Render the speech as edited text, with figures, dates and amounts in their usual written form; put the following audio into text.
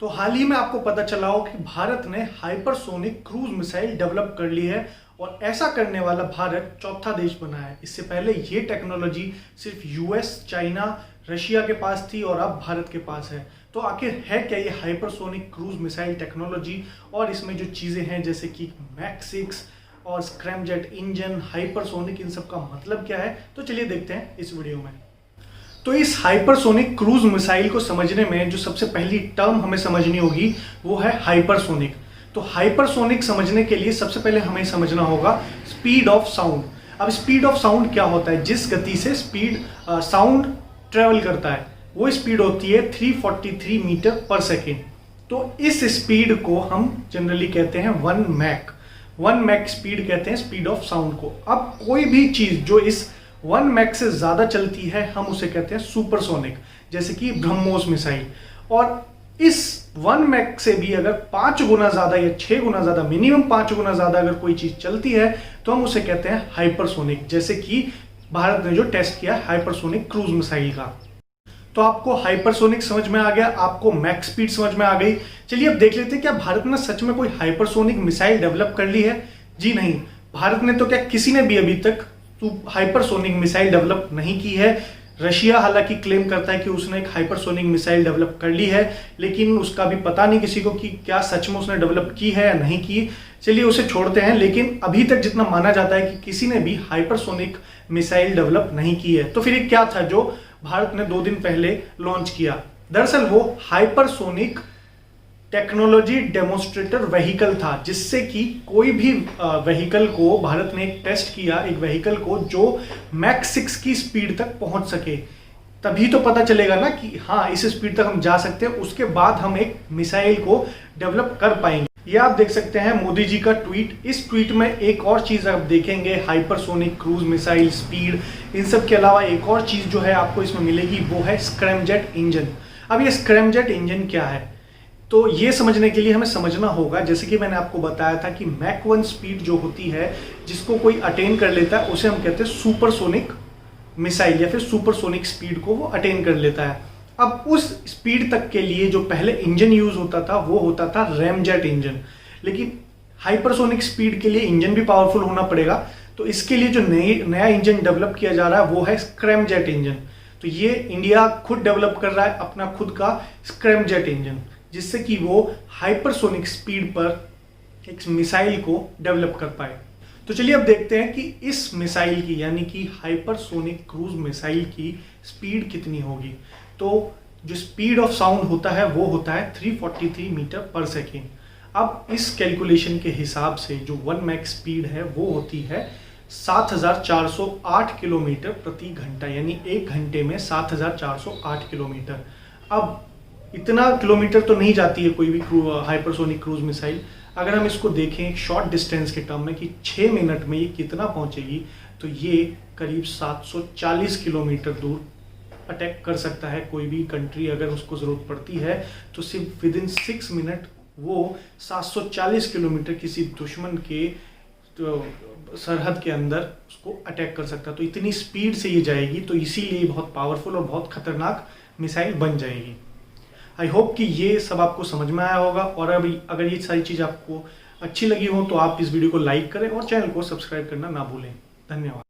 तो हाल ही में आपको पता चला हो कि भारत ने हाइपरसोनिक क्रूज मिसाइल डेवलप कर ली है और ऐसा करने वाला भारत चौथा देश बना है। इससे पहले ये टेक्नोलॉजी सिर्फ यूएस, चाइना, रशिया के पास थी और अब भारत के पास है। तो आखिर है क्या ये हाइपरसोनिक क्रूज मिसाइल टेक्नोलॉजी और इसमें जो चीज़ें हैं जैसे कि मैक 6 और स्क्रैमजेट इंजन, हाइपरसोनिक, इन सब का मतलब क्या है? तो चलिए देखते हैं इस वीडियो में। तो इस हाइपरसोनिक क्रूज मिसाइल को समझने में जो सबसे पहली टर्म हमें समझनी होगी वो है हाइपरसोनिक। तो हाइपरसोनिक समझने के लिए सबसे पहले हमें समझना होगा स्पीड ऑफ साउंड। अब स्पीड ऑफ साउंड क्या होता है? जिस गति से साउंड ट्रेवल करता है वो स्पीड होती है 343 मीटर पर सेकेंड। तो इस स्पीड को हम जनरली कहते हैं 1 मैक स्पीड कहते हैं स्पीड ऑफ साउंड को। अब कोई भी चीज जो इस 1 मैक से ज्यादा चलती है हम उसे कहते हैं सुपरसोनिक, जैसे कि ब्रह्मोस मिसाइल। और इस 1 मैक से भी अगर 5 गुना ज्यादा या 6 गुना ज्यादा, मिनिमम 5 गुना ज्यादा अगर कोई चीज चलती है तो हम उसे कहते हैं हाइपरसोनिक, जैसे कि भारत ने जो टेस्ट किया हाइपरसोनिक क्रूज मिसाइल का। तो आपको हाइपरसोनिक समझ में आ गया, आपको मैक स्पीड समझ में आ गई। चलिए अब देख लेते हैं क्या भारत ने सच में कोई हाइपरसोनिक मिसाइल डेवलप कर ली है। जी नहीं, भारत ने तो क्या किसी ने भी अभी तक हाइपरसोनिक मिसाइल डेवलप नहीं की है। रशिया हालांकि क्लेम करता है कि उसने एक हाइपरसोनिक मिसाइल डेवलप कर ली है, लेकिन उसका भी पता नहीं किसी को कि क्या सच में उसने डेवलप की है या नहीं की। चलिए उसे छोड़ते हैं, लेकिन अभी तक जितना माना जाता है कि किसी ने भी हाइपरसोनिक मिसाइल डेवलप नहीं की है। तो फिर ये क्या था जो भारत ने 2 दिन पहले लॉन्च किया? दरअसल वो हाइपरसोनिक टेक्नोलॉजी डेमोन्स्ट्रेटर व्हीकल था, जिससे कि कोई भी व्हीकल को भारत ने एक टेस्ट किया, एक व्हीकल को जो मैक 6 की स्पीड तक पहुंच सके। तभी तो पता चलेगा ना कि हाँ इस स्पीड तक हम जा सकते हैं, उसके बाद हम एक मिसाइल को डेवलप कर पाएंगे। ये आप देख सकते हैं मोदी जी का ट्वीट। इस ट्वीट में एक और चीज आप देखेंगे, हाइपरसोनिक क्रूज मिसाइल स्पीड, इन सब के अलावा एक और चीज जो है आपको इसमें मिलेगी वो है स्क्रैमजेट इंजन। अब ये स्क्रैमजेट इंजन क्या है? तो ये समझने के लिए हमें समझना होगा, जैसे कि मैंने आपको बताया था कि मैक 1 स्पीड जो होती है जिसको कोई अटेन कर लेता है उसे हम कहते हैं सुपरसोनिक मिसाइल, या फिर सुपरसोनिक स्पीड को वो अटेन कर लेता है। अब उस स्पीड तक के लिए जो पहले इंजन यूज होता था वो होता था रैमजेट इंजन, लेकिन हाइपरसोनिक स्पीड के लिए इंजन भी पावरफुल होना पड़ेगा। तो इसके लिए जो नया इंजन डेवलप किया जा रहा है वो है स्क्रैमजेट इंजन। तो ये इंडिया खुद डेवलप कर रहा है अपना खुद का स्क्रैमजेट इंजन, जिससे कि वो हाइपरसोनिक स्पीड पर एक मिसाइल को डेवलप कर पाए। तो चलिए अब देखते हैं कि इस मिसाइल की, यानी कि हाइपरसोनिक क्रूज मिसाइल की स्पीड कितनी होगी। तो जो स्पीड ऑफ साउंड होता है वो होता है 343 मीटर पर सेकेंड। अब इस कैलकुलेशन के हिसाब से जो 1 मैक स्पीड है वो होती है 7408 किलोमीटर प्रति घंटा, यानी 1 घंटे में 7408 किलोमीटर। अब इतना किलोमीटर तो नहीं जाती है कोई भी हाइपरसोनिक क्रूज मिसाइल। अगर हम इसको देखें शॉर्ट डिस्टेंस के टर्म में कि 6 मिनट में ये कितना पहुंचेगी, तो ये करीब 740 किलोमीटर दूर अटैक कर सकता है कोई भी कंट्री। अगर उसको जरूरत पड़ती है तो सिर्फ विद इन 6 मिनट वो 740 किलोमीटर किसी दुश्मन के सरहद के अंदर उसको अटैक कर सकता है। तो इतनी स्पीड से ये जाएगी, तो इसीलिए बहुत पावरफुल और बहुत खतरनाक मिसाइल बन जाएगी। आई होप कि ये सब आपको समझ में आया होगा, और अभी अगर ये सारी चीज़ आपको अच्छी लगी हो तो आप इस वीडियो को लाइक करें और चैनल को सब्सक्राइब करना ना भूलें। धन्यवाद।